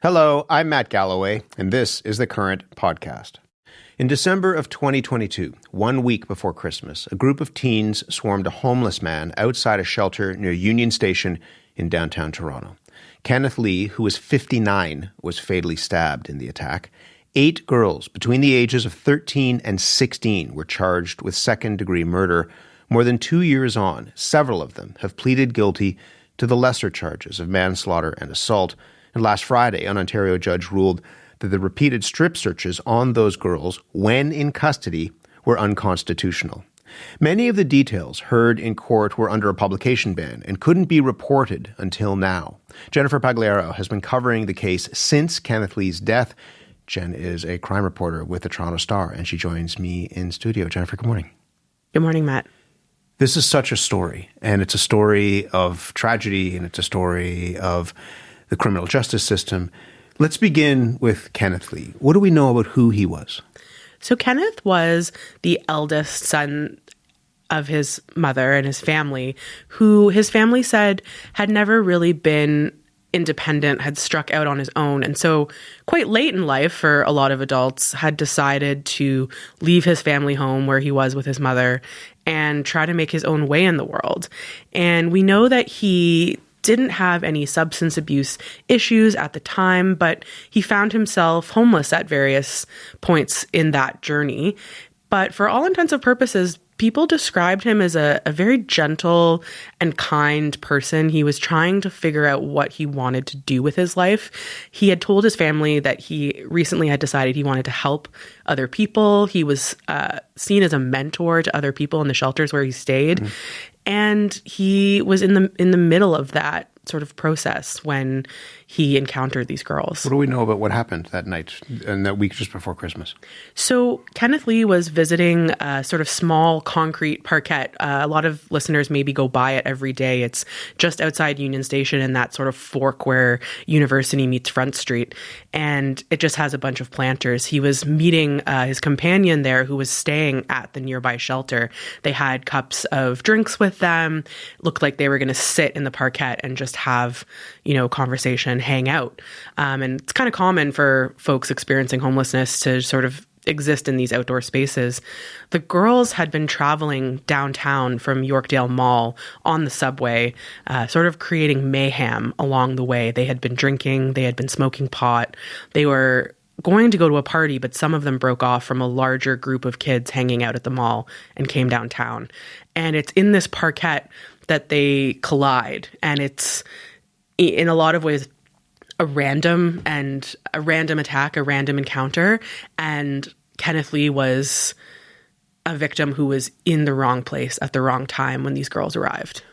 Hello, I'm Matt Galloway, and this is the Current Podcast. In December of 2022, 1 week before Christmas, a group of teens swarmed a homeless man outside a shelter near Union Station in downtown Toronto. Kenneth Lee, who was 59, was fatally stabbed in the attack. 8 girls between the ages of 13 and 16 were charged with second-degree murder. More than 2 years on, several of them have pleaded guilty to the lesser charges of manslaughter and assault. And last Friday, an Ontario judge ruled that the repeated strip searches on those girls, when in custody, were unconstitutional. Many of the details heard in court were under a publication ban and couldn't be reported until now. Jennifer Pagliaro has been covering the case since Kenneth Lee's death. Jen is a crime reporter with the Toronto Star, and she joins me in studio. Jennifer, good morning. Good morning, Matt. This is such a story, and it's a story of tragedy, and it's a story of the criminal justice system. Let's begin with Kenneth Lee. What do we know about who he was? So Kenneth was the eldest son of his mother and his family, who his family said had never really been independent, had struck out on his own. And so quite late in life, for a lot of adults, had decided to leave his family home where he was with his mother and try to make his own way in the world. And we know that he didn't have any substance abuse issues at the time, but he found himself homeless at various points in that journey. But for all intents and purposes, people described him as a very gentle and kind person. He was trying to figure out what he wanted to do with his life. He had told his family that he recently had decided he wanted to help other people. He was seen as a mentor to other people in the shelters where he stayed. Mm-hmm. And he was in the middle of that sort of process when he encountered these girls. What do we know about what happened that night and that week just before Christmas? So Kenneth Lee was visiting a sort of small concrete parquet. A lot of listeners maybe go by it every day. It's just outside Union Station in that sort of fork where University meets Front Street. And it just has a bunch of planters. He was meeting his companion there who was staying at the nearby shelter. They had cups of drinks with them. Looked like they were going to sit in the parquet and just have, conversation, hang out. And it's kind of common for folks experiencing homelessness to sort of exist in these outdoor spaces. The girls had been traveling downtown from Yorkdale Mall on the subway, sort of creating mayhem along the way. They had been drinking, they had been smoking pot. They were going to go to a party, but some of them broke off from a larger group of kids hanging out at the mall and came downtown. And it's in this parquet that they collide. And it's, in a lot of ways, a random attack, a random encounter. And Kenneth Lee was a victim who was in the wrong place at the wrong time when these girls arrived.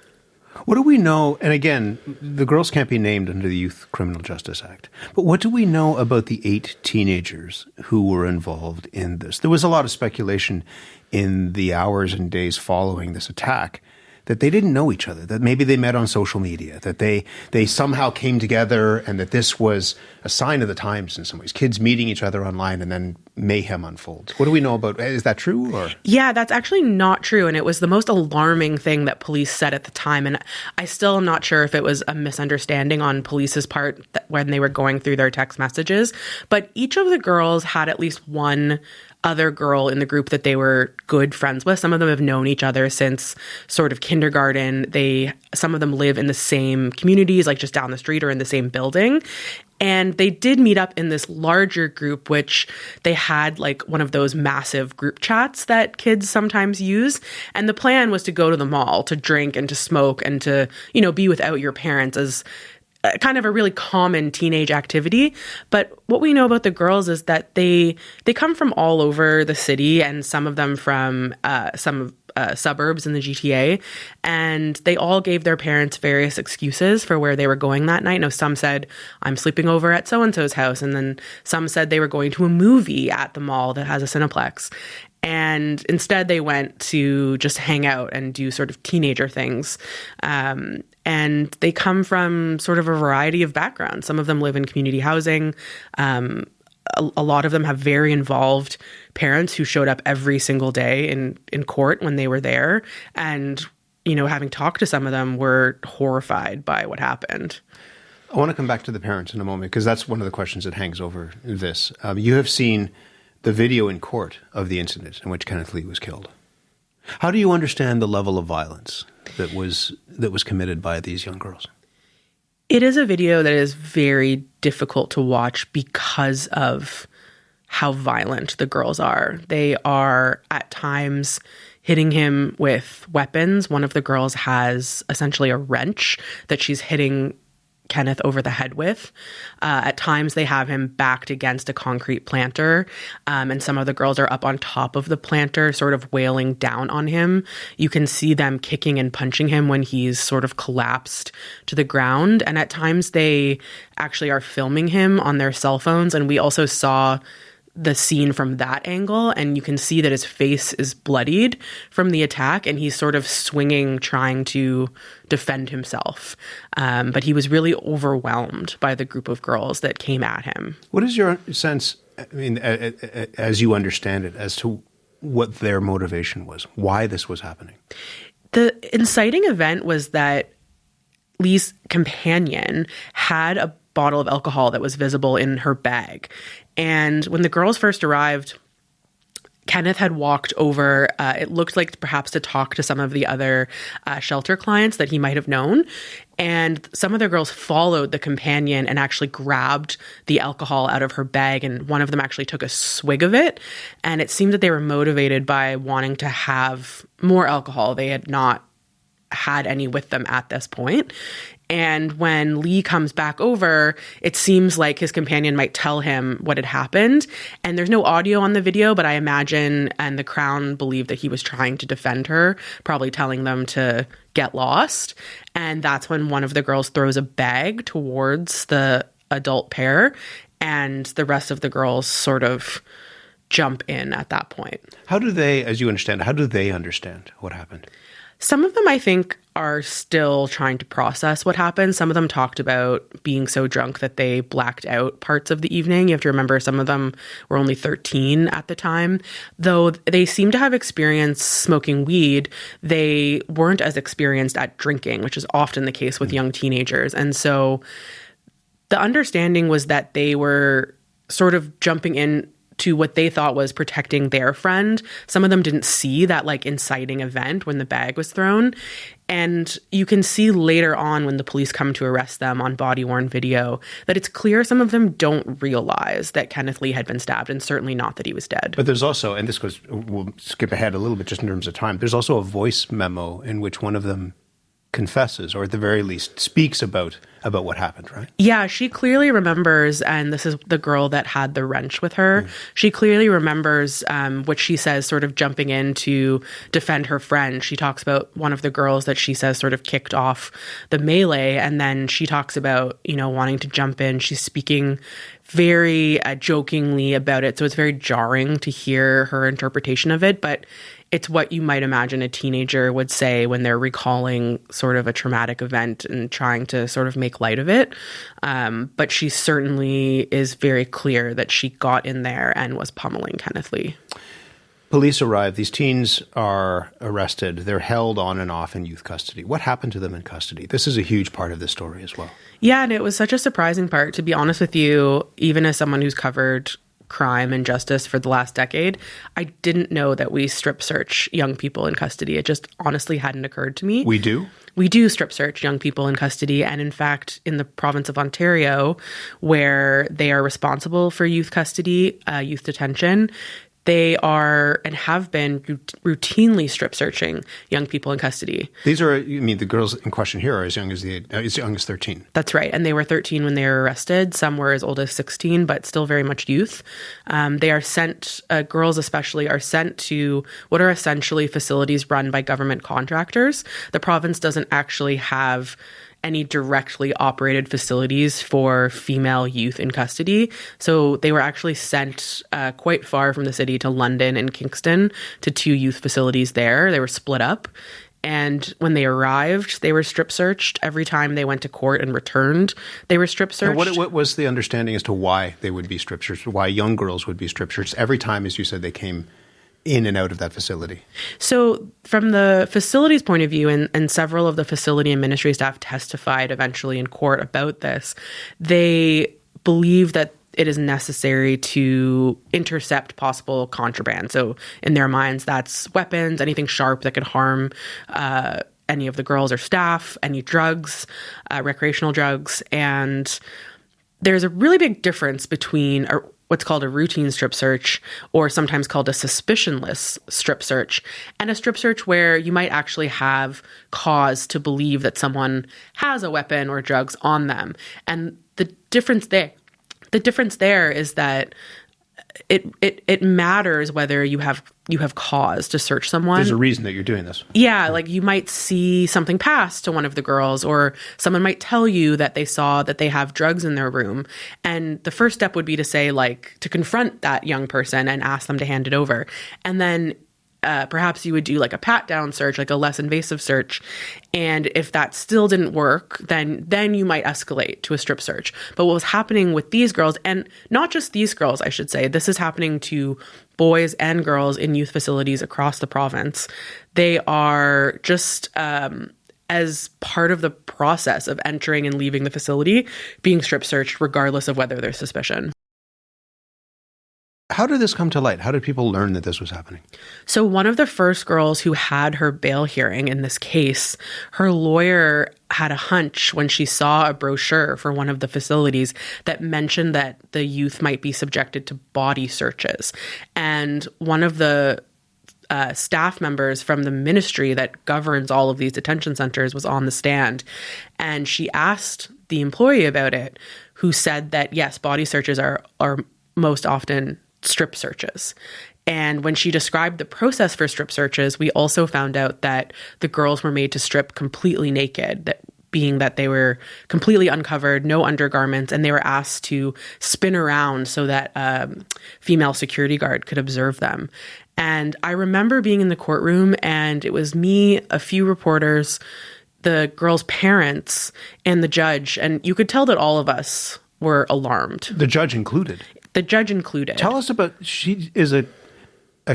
What do we know? And again, the girls can't be named under the Youth Criminal Justice Act. But what do we know about the 8 teenagers who were involved in this? There was a lot of speculation in the hours and days following this attack that they didn't know each other, that maybe they met on social media, that they somehow came together, and that this was a sign of the times in some ways, kids meeting each other online and then mayhem unfolds. What do we know about? Is that true? Or? Yeah, that's actually not true. And it was the most alarming thing that police said at the time. And I still am not sure if it was a misunderstanding on police's part when they were going through their text messages. But each of the girls had at least one other girl in the group that they were good friends with. Some of them have known each other since sort of kindergarten. Some of them live in the same communities, like just down the street or in the same building. And they did meet up in this larger group, which they had like one of those massive group chats that kids sometimes use. And the plan was to go to the mall to drink and to smoke and to, be without your parents as kind of a really common teenage activity. But what we know about the girls is that they come from all over the city, and some of them from some suburbs in the GTA, and they all gave their parents various excuses for where they were going that night. Some said, I'm sleeping over at so-and-so's house, and then some said they were going to a movie at the mall that has a Cineplex. And instead they went to just hang out and do sort of teenager things. And they come from sort of a variety of backgrounds. Some of them live in community housing. A lot of them have very involved parents who showed up every single day in court when they were there. And, having talked to some of them, were horrified by what happened. I want to come back to the parents in a moment because that's one of the questions that hangs over this. You have seen the video in court of the incident in which Kenneth Lee was killed. How do you understand the level of violence that was committed by these young girls? It is a video that is very difficult to watch because of how violent the girls are. They are at times hitting him with weapons. One of the girls has essentially a wrench that she's hitting Kenneth over the head with. At times they have him backed against a concrete planter, and some of the girls are up on top of the planter, sort of wailing down on him. You can see them kicking and punching him when he's sort of collapsed to the ground. And at times they actually are filming him on their cell phones. And we also saw the scene from that angle, and you can see that his face is bloodied from the attack, and he's sort of swinging, trying to defend himself. But he was really overwhelmed by the group of girls that came at him. What is your sense, I mean, as you understand it, as to what their motivation was, why this was happening? The inciting event was that Lee's companion had a bottle of alcohol that was visible in her bag. And when the girls first arrived, Kenneth had walked over, it looked like perhaps to talk to some of the other shelter clients that he might have known. And some of the girls followed the companion and actually grabbed the alcohol out of her bag. And one of them actually took a swig of it. And it seemed that they were motivated by wanting to have more alcohol. They had not had any with them at this point. And when Lee comes back over, it seems like his companion might tell him what had happened. And there's no audio on the video, but I imagine, and the Crown believed that he was trying to defend her, probably telling them to get lost. And that's when one of the girls throws a bag towards the adult pair, and the rest of the girls sort of jump in at that point. How do they, as you understand, how do they understand what happened? Some of them, I think, are still trying to process what happened. Some of them talked about being so drunk that they blacked out parts of the evening. You have to remember some of them were only 13 at the time. Though they seem to have experience smoking weed, they weren't as experienced at drinking, which is often the case with young teenagers. And so the understanding was that they were sort of jumping in to what they thought was protecting their friend. Some of them didn't see that like inciting event when the bag was thrown. And you can see later on when the police come to arrest them on body-worn video that it's clear some of them don't realize that Kenneth Lee had been stabbed, and certainly not that he was dead. But there's also, and this goes, we'll skip ahead a little bit just in terms of time, there's also a voice memo in which one of them confesses, or at the very least speaks about what happened, right? Yeah, she clearly remembers, and this is the girl that had the wrench with her. She clearly remembers what she says, sort of jumping in to defend her friend. She talks about one of the girls that she says sort of kicked off the melee, and then she talks about, wanting to jump in. She's speaking very jokingly about it, so it's very jarring to hear her interpretation of it, but it's what you might imagine a teenager would say when they're recalling sort of a traumatic event and trying to sort of make light of it. But she certainly is very clear that she got in there and was pummeling Kenneth Lee. Police arrive. These teens are arrested. They're held on and off in youth custody. What happened to them in custody? This is a huge part of the story as well. Yeah, and it was such a surprising part, to be honest with you, even as someone who's covered crime and justice for the last decade, I didn't know that we strip search young people in custody. It just honestly hadn't occurred to me. We do? We do strip search young people in custody. And in fact, in the province of Ontario, where they are responsible for youth custody, youth detention, they are and have been routinely strip searching young people in custody. These are, the girls in question here are as young as 13. That's right. And they were 13 when they were arrested. Some were as old as 16, but still very much youth. They are sent, girls especially, are sent to what are essentially facilities run by government contractors. The province doesn't actually have any directly operated facilities for female youth in custody. So they were actually sent quite far from the city to London and Kingston to two youth facilities there. They were split up. And when they arrived, they were strip searched. Every time they went to court and returned, they were strip searched. What was the understanding as to why they would be strip searched, why young girls would be strip searched every time, as you said, they came in and out of that facility? So from the facility's point of view, and several of the facility and ministry staff testified eventually in court about this, they believe that it is necessary to intercept possible contraband. So in their minds, that's weapons, anything sharp that could harm any of the girls or staff, any drugs, recreational drugs. And there's a really big difference between what's called a routine strip search, or sometimes called a suspicionless strip search, and a strip search where you might actually have cause to believe that someone has a weapon or drugs on them. And the difference there is that it matters whether you have cause to search someone. There's a reason that you're doing this. Yeah, like you might see something pass to one of the girls, or someone might tell you that they saw that they have drugs in their room. And the first step would be to say, like, to confront that young person and ask them to hand it over. And then perhaps you would do like a pat-down search, like a less invasive search. And if that still didn't work, then you might escalate to a strip search. But what was happening with these girls, and not just these girls, I should say, this is happening to boys and girls in youth facilities across the province. They are just, as part of the process of entering and leaving the facility, being strip searched regardless of whether there's suspicion. How did this come to light? How did people learn that this was happening? So one of the first girls who had her bail hearing in this case, her lawyer had a hunch when she saw a brochure for one of the facilities that mentioned that the youth might be subjected to body searches. And one of the staff members from the ministry that governs all of these detention centers was on the stand. And she asked the employee about it, who said that, yes, body searches are most often strip searches. And when she described the process for strip searches, we also found out that the girls were made to strip completely naked, that being that they were completely uncovered, no undergarments, and they were asked to spin around so that a female security guard could observe them. And I remember being in the courtroom, and it was me, a few reporters, the girls' parents, and the judge, and you could tell that all of us were alarmed. The judge included? The judge included. Tell us about, she is a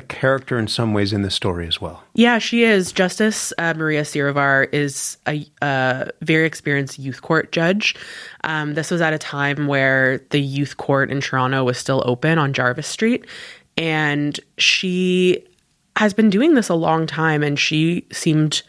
character in some ways in this story as well. Yeah, she is. Justice Maria Siravar is a very experienced youth court judge. This was at a time where the youth court in Toronto was still open on Jarvis Street. And she has been doing this a long time, and she seemed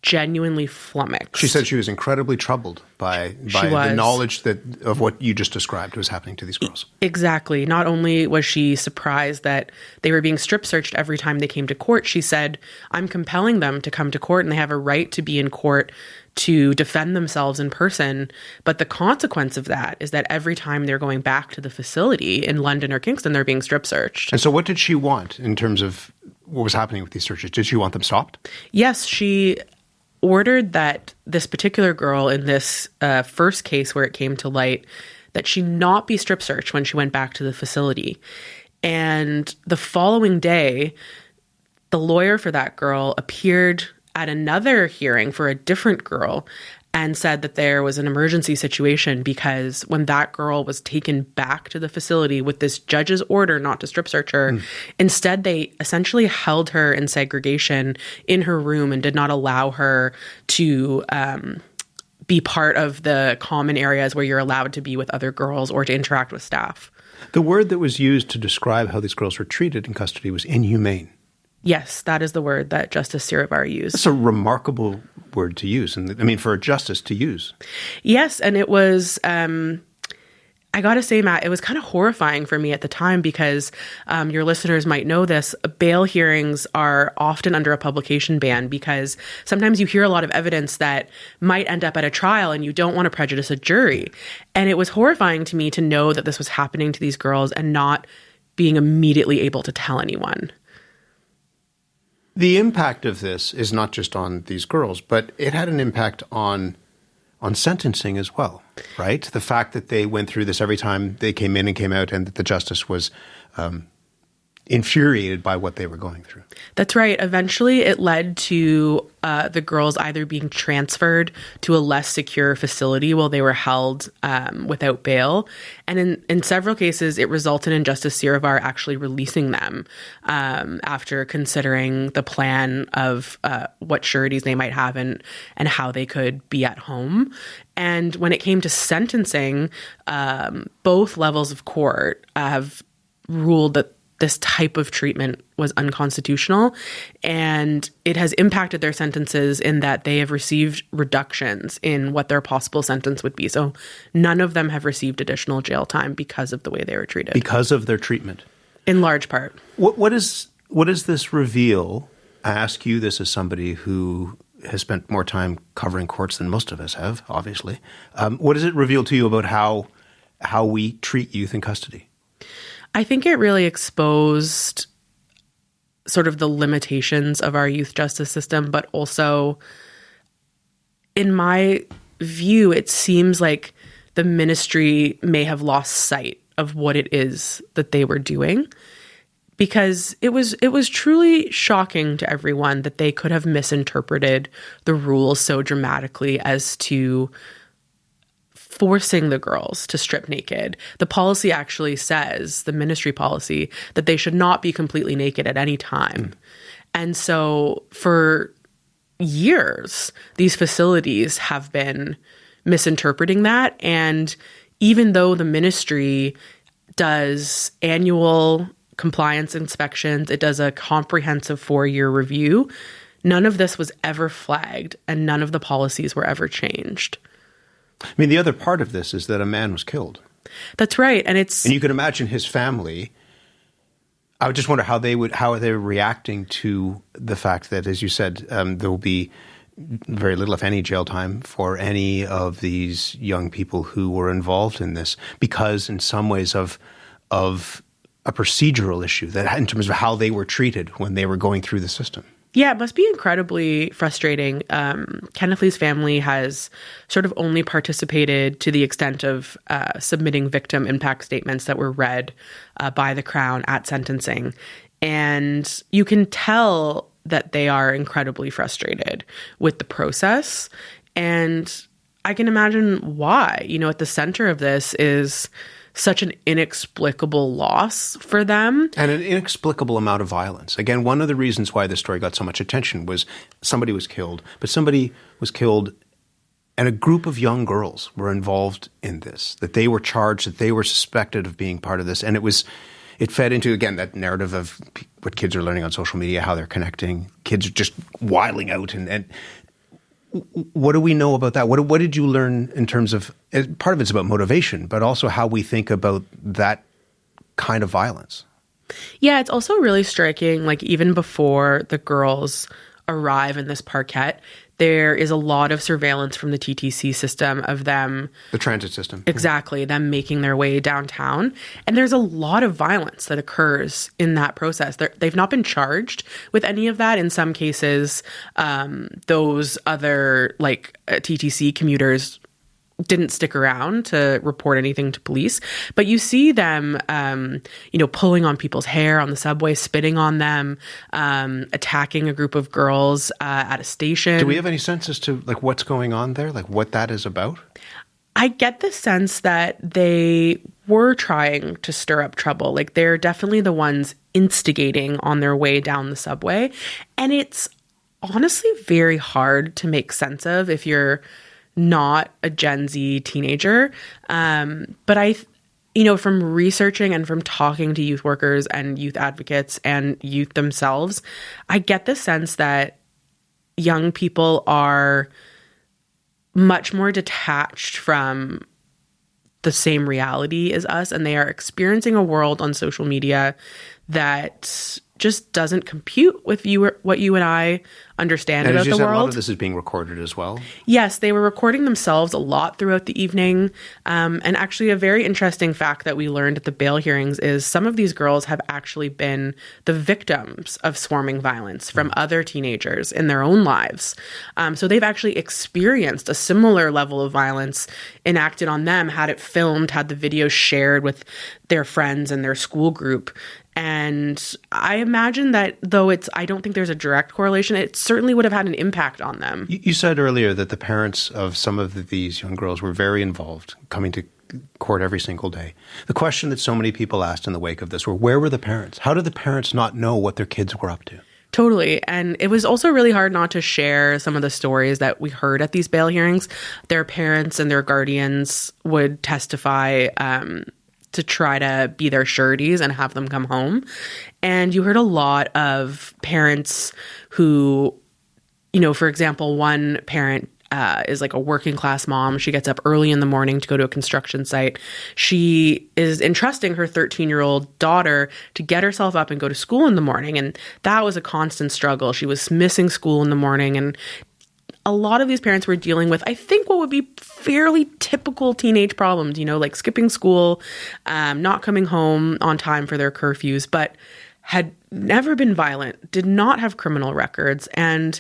genuinely flummoxed. She said she was incredibly troubled by the knowledge of what you just described was happening to these girls. Exactly. Not only was she surprised that they were being strip searched every time they came to court, she said, I'm compelling them to come to court, and they have a right to be in court to defend themselves in person. But the consequence of that is that every time they're going back to the facility in London or Kingston, they're being strip searched. And so what did she want in terms of what was happening with these searches? Did she want them stopped? Yes, she ordered that this particular girl in this first case where it came to light, that she not be strip searched when she went back to the facility. And the following day, the lawyer for that girl appeared at another hearing for a different girl and said that there was an emergency situation because when that girl was taken back to the facility with this judge's order not to strip search her, instead they essentially held her in segregation in her room and did not allow her to be part of the common areas where you're allowed to be with other girls or to interact with staff. The word that was used to describe how these girls were treated in custody was inhumane. Yes, that is the word that Justice Siravar used. That's a remarkable word to use, and I mean, for a justice to use. Yes, and it was, I got to say, Matt, it was kind of horrifying for me at the time because your listeners might know this. Bail hearings are often under a publication ban because sometimes you hear a lot of evidence that might end up at a trial and you don't want to prejudice a jury. And it was horrifying to me to know that this was happening to these girls and not being immediately able to tell anyone. The impact of this is not just on these girls, but it had an impact on sentencing as well, right? The fact that they went through this every time they came in and came out and that the justice was infuriated by what they were going through. That's right. Eventually, it led to the girls either being transferred to a less secure facility while they were held without bail. And in several cases, it resulted in Justice Siravar actually releasing them after considering the plan of what sureties they might have and how they could be at home. And when it came to sentencing, both levels of court have ruled that this type of treatment was unconstitutional, and it has impacted their sentences in that they have received reductions in what their possible sentence would be. So none of them have received additional jail time because of the way they were treated. Because of their treatment? In large part. What does this reveal? I ask you this as somebody who has spent more time covering courts than most of us have, obviously. What does it reveal to you about how we treat youth in custody? I think it really exposed sort of the limitations of our youth justice system, but also, in my view, it seems like the ministry may have lost sight of what it is that they were doing, because it was truly shocking to everyone that they could have misinterpreted the rules so dramatically as to forcing the girls to strip naked. The policy actually says, the ministry policy, that they should not be completely naked at any time. And so for years, these facilities have been misinterpreting that. And even though the ministry does annual compliance inspections, it does a comprehensive 4-year review, none of this was ever flagged and none of the policies were ever changed. I mean, the other part of this is that a man was killed. That's right. And you can imagine his family. I would just wonder how they were reacting to the fact that, as you said, there will be very little, if any, jail time for any of these young people who were involved in this, because in some ways of a procedural issue, that in terms of how they were treated when they were going through the system. Yeah, it must be incredibly frustrating. Kenneth Lee's family has sort of only participated to the extent of submitting victim impact statements that were read by the Crown at sentencing. And you can tell that they are incredibly frustrated with the process. And I can imagine why. You know, at the center of this is such an inexplicable loss for them. And an inexplicable amount of violence. Again, one of the reasons why this story got so much attention was somebody was killed, but somebody was killed and a group of young girls were involved in this, that they were charged, that they were suspected of being part of this. And it fed into, again, that narrative of what kids are learning on social media, how they're connecting. Kids are just wilding out. And what do we know about that? What did you learn in terms of, part of it's about motivation, but also how we think about that kind of violence? Yeah, it's also really striking, like even before the girls arrive in this parquet, there is a lot of surveillance from the TTC system of them. The transit system. Exactly, them making their way downtown. And there's a lot of violence that occurs in that process. They've not been charged with any of that. In some cases, those other TTC commuters didn't stick around to report anything to police, but you see them, pulling on people's hair on the subway, spitting on them, attacking a group of girls at a station. Do we have any sense as to what's going on there, what that is about? I get the sense that they were trying to stir up trouble. They're definitely the ones instigating on their way down the subway, and it's honestly very hard to make sense of if you're not a Gen Z teenager. But from researching and from talking to youth workers and youth advocates and youth themselves, I get the sense that young people are much more detached from the same reality as us, and they are experiencing a world on social media that just doesn't compute with what you and I understand and about the world. A lot of this is being recorded as well? Yes, they were recording themselves a lot throughout the evening. And actually, a very interesting fact that we learned at the bail hearings is some of these girls have actually been the victims of swarming violence from other teenagers in their own lives. So they've actually experienced a similar level of violence enacted on them, had it filmed, had the video shared with their friends and their school group. And I imagine that though I don't think there's a direct correlation, it certainly would have had an impact on them. You said earlier that the parents of some of these young girls were very involved, coming to court every single day. The question that so many people asked in the wake of this were, where were the parents? How did the parents not know what their kids were up to? Totally. And it was also really hard not to share some of the stories that we heard at these bail hearings. Their parents and their guardians would testify to try to be their sureties and have them come home. And you heard a lot of parents who, for example, one parent is like a working class mom. She gets up early in the morning to go to a construction site. She is entrusting her 13-year-old daughter to get herself up and go to school in the morning. And that was a constant struggle. She was missing school in the morning. And a lot of these parents were dealing with, I think, what would be fairly typical teenage problems, like skipping school, not coming home on time for their curfews, but had never been violent, did not have criminal records. And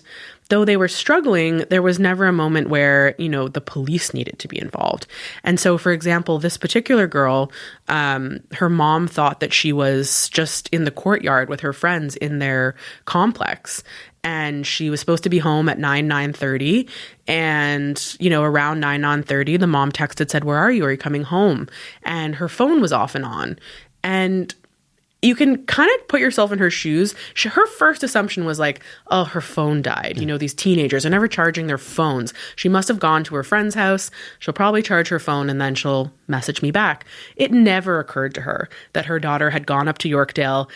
though they were struggling, there was never a moment where, the police needed to be involved. And so, for example, this particular girl, her mom thought that she was just in the courtyard with her friends in their complex. And she was supposed to be home at 9:30. And, around 9:30, the mom texted, said, "Where are you? Are you coming home?" And her phone was off and on. And you can kind of put yourself in her shoes. Her first assumption was like, oh, her phone died. These teenagers are never charging their phones. She must have gone to her friend's house. She'll probably charge her phone and then she'll message me back. It never occurred to her that her daughter had gone up to Yorkdale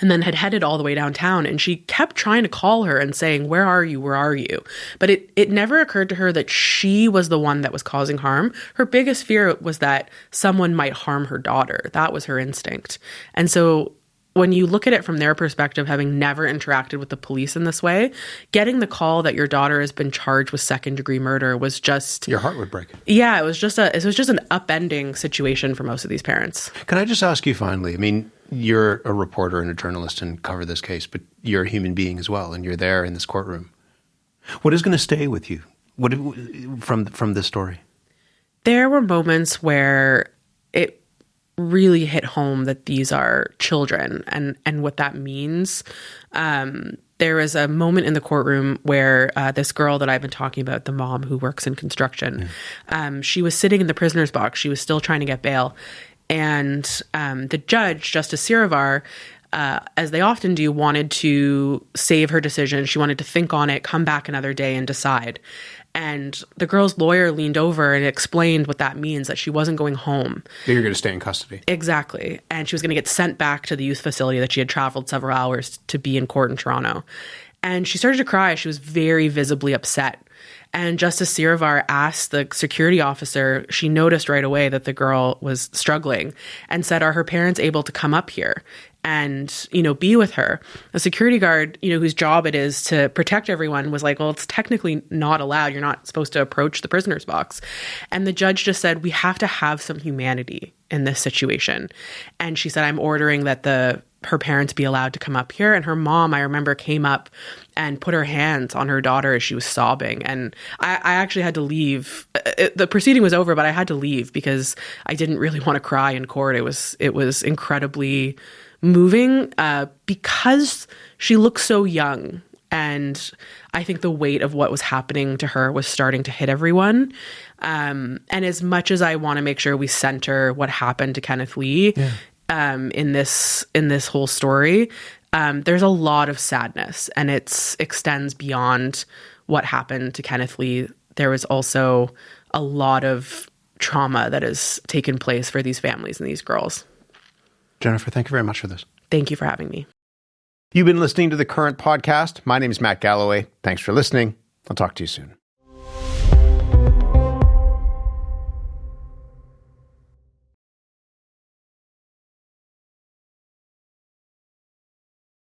and then had headed all the way downtown. And she kept trying to call her and saying, "Where are you? Where are you?" But it never occurred to her that she was the one that was causing harm. Her biggest fear was that someone might harm her daughter. That was her instinct. And so when you look at it from their perspective, having never interacted with the police in this way, getting the call that your daughter has been charged with second-degree murder was just... Your heart would break. Yeah, it was just an upending situation for most of these parents. Can I just ask you finally, you're a reporter and a journalist and cover this case, but you're a human being as well, and you're there in this courtroom. What is going to stay with you from this story? There were moments where it really hit home that these are children and what that means. There was a moment in the courtroom where this girl that I've been talking about, the mom who works in construction, she was sitting in the prisoner's box. She was still trying to get bail. And the judge, Justice Siravar, as they often do, wanted to save her decision. She wanted to think on it, come back another day and decide. And the girl's lawyer leaned over and explained what that means, that she wasn't going home. You're going to stay in custody. Exactly. And she was going to get sent back to the youth facility that she had traveled several hours to be in court in Toronto. And she started to cry. She was very visibly upset. And Justice Siravar asked the security officer, she noticed right away that the girl was struggling, and said, "Are her parents able to come up here and, be with her?" The security guard, whose job it is to protect everyone, was like, "Well, it's technically not allowed. You're not supposed to approach the prisoner's box." And the judge just said, "We have to have some humanity in this situation." And she said, "I'm ordering that her parents be allowed to come up here." And her mom, I remember, came up and put her hands on her daughter as she was sobbing. And I actually had to leave. The proceeding was over, but I had to leave because I didn't really want to cry in court. It was incredibly moving because she looked so young. And I think the weight of what was happening to her was starting to hit everyone. And as much as I want to make sure we center what happened to Kenneth Lee, in this whole story, there's a lot of sadness, and it extends beyond what happened to Kenneth Lee. There was also a lot of trauma that has taken place for these families and these girls. Jennifer, thank you very much for this. Thank you for having me. You've been listening to The Current Podcast. My name is Matt Galloway. Thanks for listening. I'll talk to you soon.